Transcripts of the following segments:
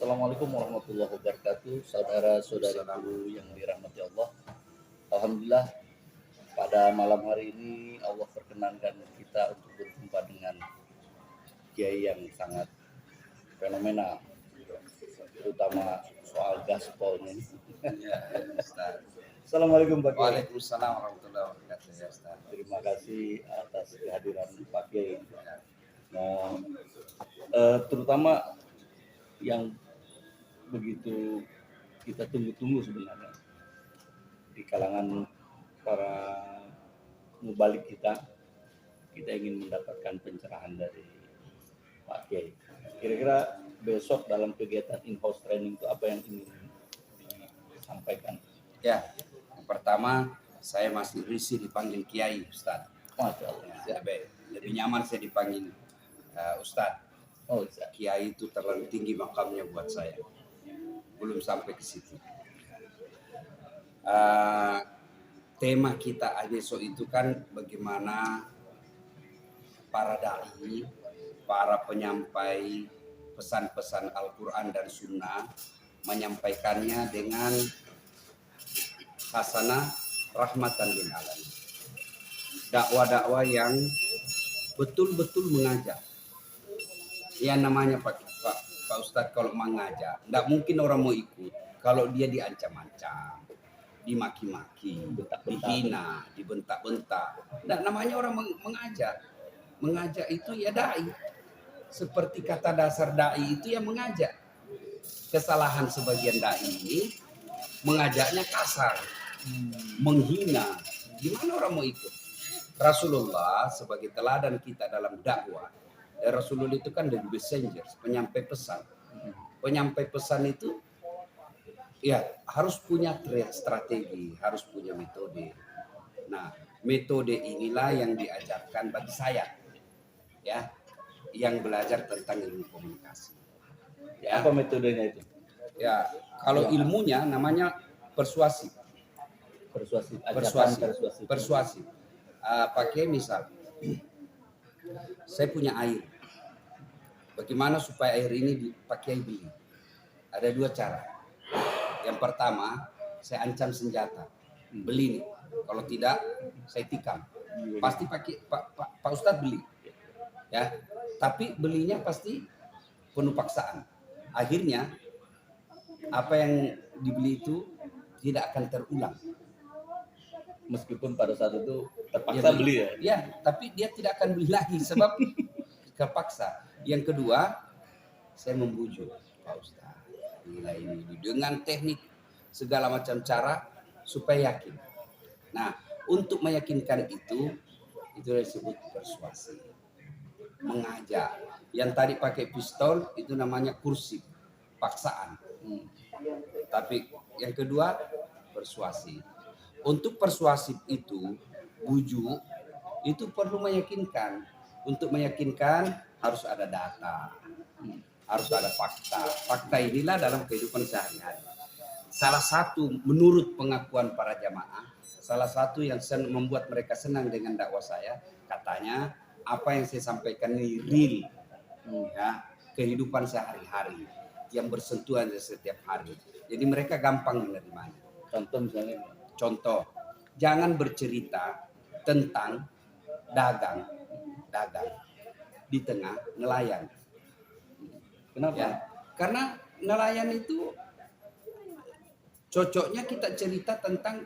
Assalamualaikum warahmatullahi wabarakatuh, saudara-saudaraku yang dirahmati Allah. Alhamdulillah, pada malam hari ini Allah perkenankan kita untuk berjumpa dengan kiai yang sangat fenomenal, terutama soal gaspolnya ini. Ya, Ustaz. Assalamualaikum Pak Kiai. Waalaikumsalam warahmatullahi wabarakatuh, ya, Ustaz. Terima kasih atas kehadiran Pak Kiai. Nah, terutama yang begitu kita tunggu-tunggu sebenarnya di kalangan para mubalik kita ingin mendapatkan pencerahan dari Pak Kiai. Kira-kira besok dalam kegiatan in-house training itu apa yang ingin disampaikan? Ya, yang pertama saya masih risih dipanggil Kiai, Ustaz. Masya Allah. Ya, lebih nyaman saya dipanggil Ustaz. Oh, iya. Kiai itu terlalu tinggi makamnya buat saya. Belum sampai ke situ. Tema kita besok itu kan bagaimana para dai, para penyampai pesan-pesan Al-Quran dan Sunnah menyampaikannya dengan hasanah rahmatan lil alamin. Dakwah-dakwah yang betul-betul mengajak. Ya namanya Pak Ustadz kalau mengajak, enggak mungkin orang mau ikut kalau dia diancam-ancam, dimaki-maki, dihina, dibentak-bentak. Enggak, namanya orang mengajak. Mengajak itu ya dai. Seperti kata dasar dai itu ya mengajak. Kesalahan sebagian dai ini mengajaknya kasar, menghina. Gimana orang mau ikut? Rasulullah sebagai teladan kita dalam dakwah. Rasulullah itu kan the messenger, penyampai pesan. Penyampai pesan itu ya harus punya strategi, harus punya metode. Nah, metode inilah yang diajarkan bagi saya, ya, yang belajar tentang ilmu komunikasi. Ya. Apa metodenya itu? Ya, kalau ilmunya namanya persuasif. Persuasif. Pakai misal, saya punya air. Bagaimana supaya air ini dipakai beli? Ada dua cara. Yang pertama, saya ancam senjata. Beli nih. Kalau tidak, saya tikam. Pasti pakai Pak Ustadz beli. Ya. Tapi belinya pasti penuh paksaan. Akhirnya apa yang dibeli itu tidak akan terulang. Meskipun pada saat itu terpaksa beli ya. Ya, tapi dia tidak akan beli lagi sebab terpaksa. Yang kedua, saya membujuk Pak Ustaz. Nilai ini dengan teknik segala macam cara supaya yakin. Nah, untuk meyakinkan itu disebut persuasi. Mengajak. Yang tadi pakai pistol itu namanya kursi, paksaan. Tapi yang kedua persuasi. Untuk persuasif itu, bujuk itu perlu meyakinkan. Untuk meyakinkan harus ada data, harus ada fakta. Fakta inilah dalam kehidupan sehari-hari. Salah satu menurut pengakuan para jamaah, salah satu yang membuat mereka senang dengan dakwah saya, katanya apa yang saya sampaikan ini real, ya, kehidupan sehari-hari yang bersentuhan setiap hari. Jadi mereka gampang menerimanya. Contoh misalnya. Contoh, jangan bercerita tentang dagang di tengah nelayan. Kenapa? Ya, karena nelayan itu cocoknya kita cerita tentang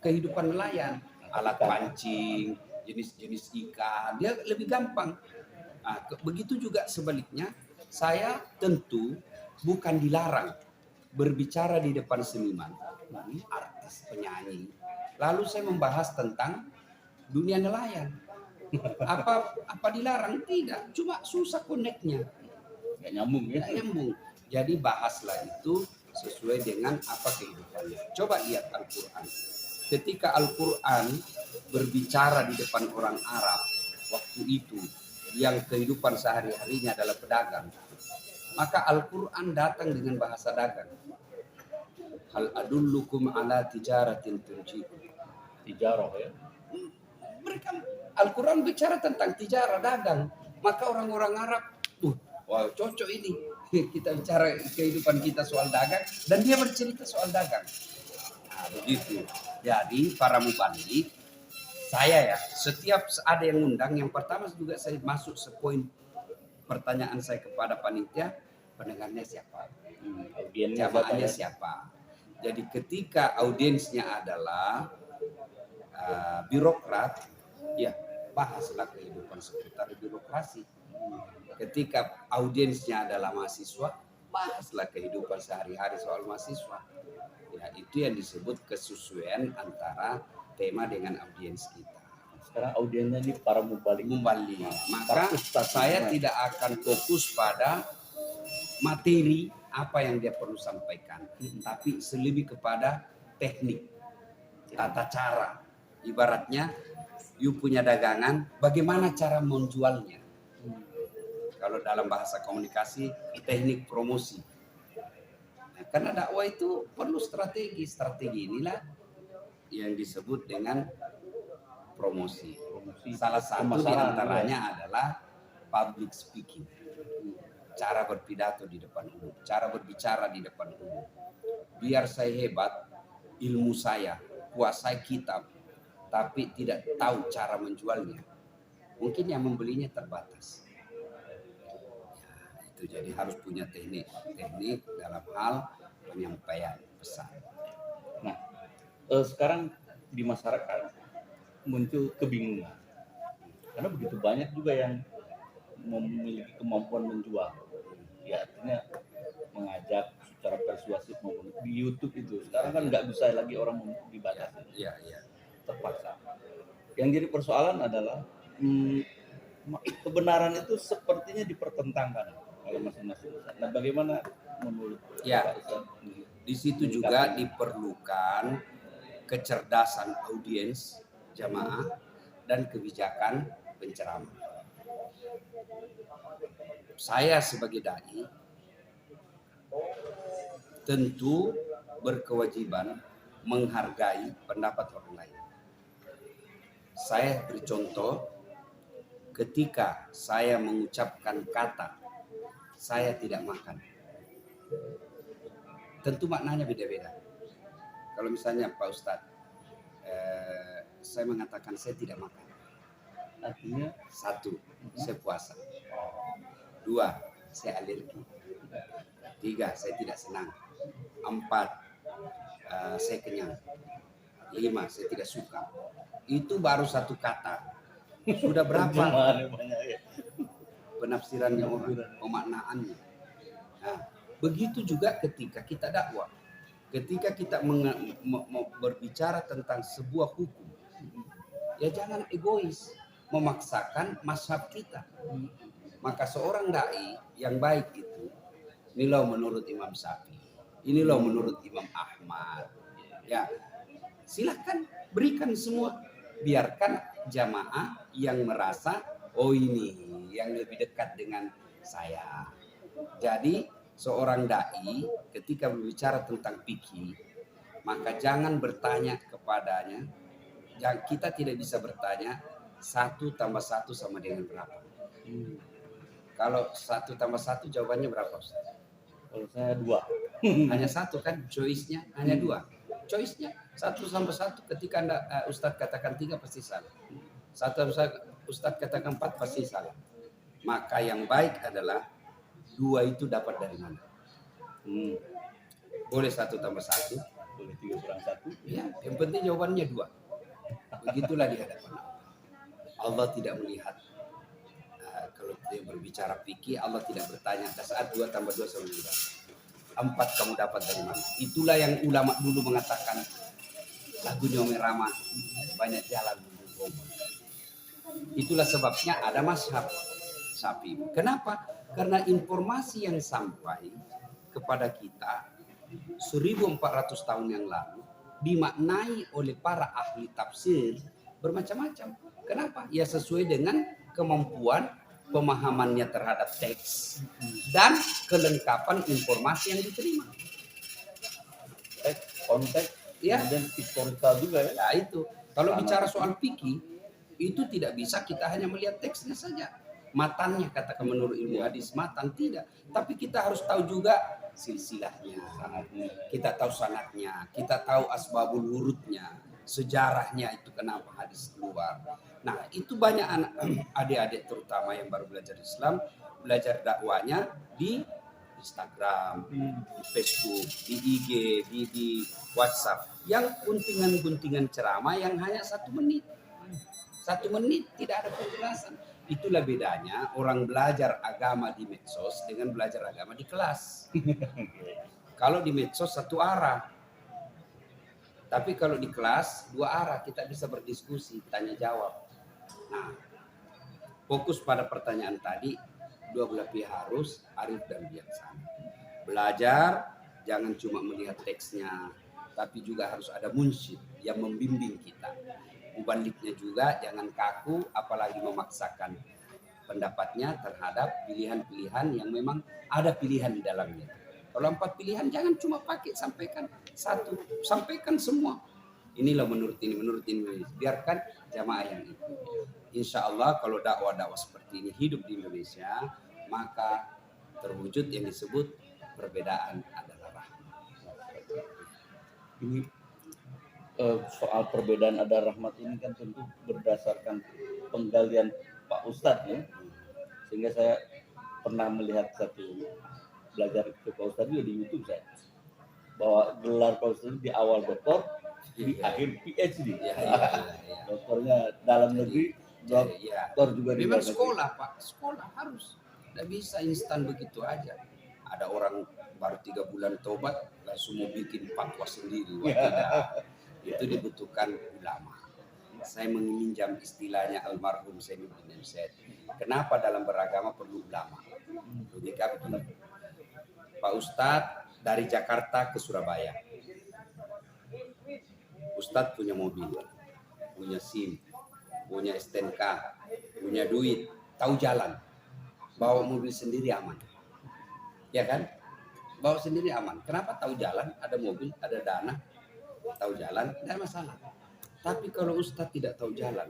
kehidupan nelayan, alat pancing, jenis-jenis ikan, dia lebih gampang. Nah, begitu juga sebaliknya, saya tentu bukan dilarang berbicara di depan seniman, artis, penyanyi. Lalu saya membahas tentang dunia nelayan. Apa dilarang? Tidak, cuma susah connect-nya. Nggak nyambung ya. Nggak nyambung. Jadi bahaslah itu sesuai dengan apa kehidupannya. Coba lihat Al-Quran. Ketika Al-Quran berbicara di depan orang Arab waktu itu yang kehidupan sehari-harinya adalah pedagang, maka Al-Quran datang dengan bahasa dagang. Hal adullukum ala tijaratin tunjikum. Tijarah ya. Mereka Al-Quran bicara tentang tijarah, dagang. Maka orang-orang Arab, wah cocok ini. Kita bicara kehidupan kita soal dagang dan dia bercerita soal dagang. Nah, begitu. Jadi para mubalik, saya ya setiap ada yang undang, yang pertama juga saya masuk sepoin pertanyaan saya kepada panitia, pendengarnya siapa, Audiennya jamaahnya siapa siapa. Jadi ketika audiensnya adalah birokrat, ya bahaslah kehidupan seputar birokrasi. Ketika audiensnya adalah mahasiswa, bahaslah kehidupan sehari-hari soal mahasiswa. Ya, itu yang disebut kesesuaian antara tema dengan audiens kita. Sekarang audiennya di para mubalik. Mubalik. Para Maka ustaz saya semua. tidak akan fokus pada materi apa yang dia perlu sampaikan, tapi lebih kepada teknik, tata cara. Ibaratnya, you punya dagangan, bagaimana cara menjualnya? Kalau dalam bahasa komunikasi, teknik promosi. Nah, karena dakwah itu perlu strategi. Strategi inilah yang disebut dengan promosi. Salah satu di antaranya adalah public speaking. Cara berpidato di depan umum, cara berbicara di depan umum. Biar saya hebat, ilmu saya, kuasai kitab, tapi tidak tahu cara menjualnya. Mungkin yang membelinya terbatas. Itu jadi harus punya teknik dalam hal penyampaian pesan. Nah, sekarang di masyarakat muncul kebingungan karena begitu banyak juga yang memiliki kemampuan menjual, ya artinya mengajak secara persuasif maupun di YouTube itu sekarang kan nggak bisa lagi orang dibatasi, Ya. terpaksa. Yang jadi persoalan adalah kebenaran itu sepertinya dipertentangkan oleh masing-masing. Nah, bagaimana menurut Ya. Pak Ustaz? Di situ juga diperlukan kecerdasan audiens jamaah dan kebijakan penceramah. Saya sebagai dai tentu berkewajiban menghargai pendapat orang lain. Saya beri contoh, ketika saya mengucapkan kata saya tidak makan, tentu maknanya beda-beda. Kalau misalnya Pak Ustadz, saya mengatakan saya tidak makan, Artinya 1, saya puasa. 2, saya alergi. 3, saya tidak senang. 4, saya kenyang. 5, saya tidak suka. Itu baru satu kata. Sudah berapa banyak ya. penafsirannya orang, pemaknaannya. Nah, begitu juga ketika kita dakwah. Ketika kita berbicara tentang sebuah hukum, ya jangan egois memaksakan mazhab kita. Maka seorang dai yang baik itu, ini loh menurut Imam Syafi'i, ini loh menurut Imam Ahmad. Ya, silahkan berikan semua. Biarkan jamaah yang merasa, oh ini yang lebih dekat dengan saya. Jadi seorang dai ketika berbicara tentang fikih, maka jangan bertanya kepadanya. Kita tidak bisa bertanya 1 tambah 1 sama dengan berapa. Kalau 1 tambah 1 jawabannya berapa, Ustaz? Kalau saya 2. Hanya 1 kan, choice-nya hanya 2. Choice-nya 1 tambah 1, ketika Ustaz katakan 3 pasti salah. 1 Ustaz katakan 4 pasti salah. Maka yang baik adalah 2 itu dapat dari mana? Boleh 1 tambah 1, Boleh 3 kurang 1. ya, yang penting jawabannya 2. Begitulah di hadapan Allah. Allah tidak melihat. Kalau dia berbicara fikih, Allah tidak bertanya saat 2 tambah 2 sama dengan 4 kamu dapat dari mana. Itulah yang ulama dulu mengatakan, lagunya Umi Rama, banyak jalan menuju Bogor. Itulah sebabnya ada mazhab Syafi'i. Kenapa? Karena informasi yang sampai kepada kita 1400 tahun yang lalu dimaknai oleh para ahli tafsir bermacam-macam. Kenapa? Ya sesuai dengan kemampuan pemahamannya terhadap teks dan kelengkapan informasi yang diterima. Konteks, Ya, kemudian historical juga ya. ya itu. Kalau bicara soal fikih, itu tidak bisa kita hanya melihat teksnya saja. matannya, katakan menurut ilmu hadis matan tidak. Tapi kita harus tahu juga silsilahnya, kita tahu sanadnya, kita tahu asbabul wurudnya, sejarahnya itu kenapa hadis keluar. Nah itu banyak anak adik-adik terutama yang baru belajar Islam, belajar dakwanya di Instagram, di Facebook, di IG, di WhatsApp, yang guntingan-guntingan ceramah yang hanya 1 menit. 1 menit tidak ada penjelasan. Itulah bedanya orang belajar agama di medsos dengan belajar agama di kelas. Kalau di medsos 1 arah, tapi kalau di kelas 2 arah, kita bisa berdiskusi, tanya jawab. Nah, fokus pada pertanyaan tadi, dua belah pihak harus arif dan bijaksana. Belajar jangan cuma melihat teksnya, tapi juga harus ada munsyid yang membimbing kita. Mubaliknya juga jangan kaku, apalagi memaksakan pendapatnya terhadap pilihan-pilihan yang memang ada pilihan di dalamnya. Kalau 4 pilihan jangan cuma pakai sampaikan 1, sampaikan semua. Inilah menurut ini. Biarkan jamaah yang itu. Insya Allah kalau dakwah-dakwah seperti ini hidup di Indonesia, maka terwujud yang disebut perbedaan adalah rahmat. Ini soal perbedaan ada rahmat ini kan tentu berdasarkan penggalian Pak Ustadz ya. Sehingga saya pernah melihat satu belajar ke Pak Ustadz juga di YouTube saya, bahwa gelar Pak Ustadz di awal doktor, di akhir PhD. Doktornya dalam negeri, doktor juga di memang luar negeri. sekolah Pak, sekolah harus. Tidak bisa instan begitu aja. Ada orang baru 3 bulan tobat langsung mau bikin fatwa sendiri. Wah, tidak. Itu dibutuhkan ulama. Saya meminjam istilahnya almarhum Sayyid bin Said. Kenapa dalam beragama perlu ulama? Logika begini. Pak Ustadz dari Jakarta ke Surabaya. Ustadz punya mobil, punya SIM, punya STNK, punya duit, tahu jalan. Bawa mobil sendiri aman. Ya kan? Bawa sendiri aman. Kenapa tahu jalan? Ada mobil, ada dana, tahu jalan, tidak masalah. Tapi kalau Ustadz tidak tahu jalan,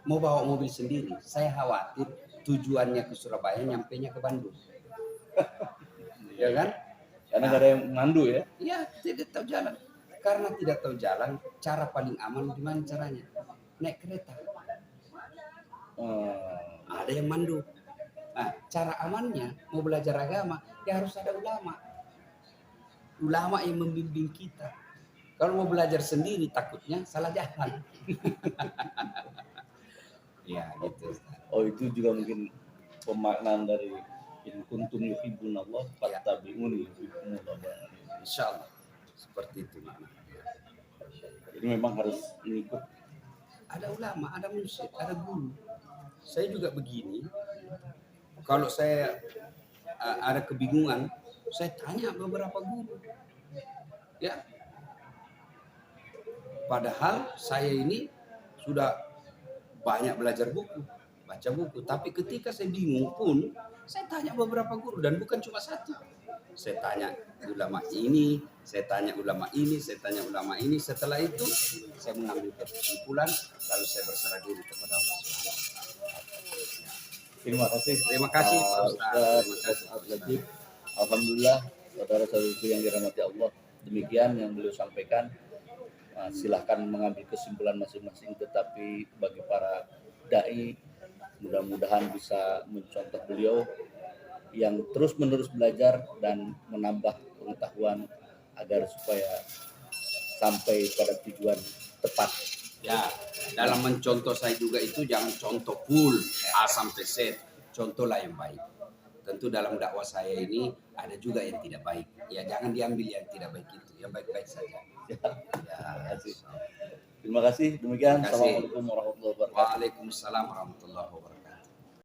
mau bawa mobil sendiri, saya khawatir tujuannya ke Surabaya, nyampenya ke Bandung. Ya kan? Karena nggak ada yang mandu ya. Iya, tidak tahu jalan. Karena tidak tahu jalan, cara paling aman gimana caranya? Naik kereta. Ada yang mandu. Nah, cara amannya mau belajar agama, ya harus ada ulama. Ulama yang membimbing kita. Kalau mau belajar sendiri takutnya salah jalan. Ya, gitu. Oh, itu juga mungkin pemaknaan dari in kuntum yuhibbunallah fattabi'uni yuhibbukumullah. Insyaallah seperti itu maknanya. Jadi memang harus mengikut. Ada ulama, ada mursyid, ada guru. Saya juga begini. Kalau saya ada kebingungan, saya tanya beberapa guru. Ya. Padahal saya ini sudah banyak belajar buku, baca buku. Tapi ketika saya bingung pun, saya tanya beberapa guru dan bukan cuma satu. Saya tanya ulama ini, saya tanya ulama ini, saya tanya ulama ini. Setelah itu saya mengambil kesimpulan, lalu saya berserah diri kepada Allah Subhanahu wa taala. Terima kasih. Terima kasih Pak Ustaz. Terima kasih. Alhamdulillah, saudara-saudaraku yang dirahmati Allah. Demikian yang beliau sampaikan. Silahkan mengambil kesimpulan masing-masing, tetapi bagi para dai mudah-mudahan bisa mencontoh beliau yang terus-menerus belajar dan menambah pengetahuan agar supaya sampai pada tujuan tepat. Ya, dalam mencontoh saya juga itu jangan contoh full A sampai Z, contohlah yang baik. Tentu dalam dakwah saya ini ada juga yang tidak baik. Ya jangan diambil yang tidak baik itu, yang baik-baik saja. Ya, terima kasih. Demikian. Terima kasih. Assalamualaikum warahmatullahi wabarakatuh. Waalaikumsalam warahmatullahi wabarakatuh.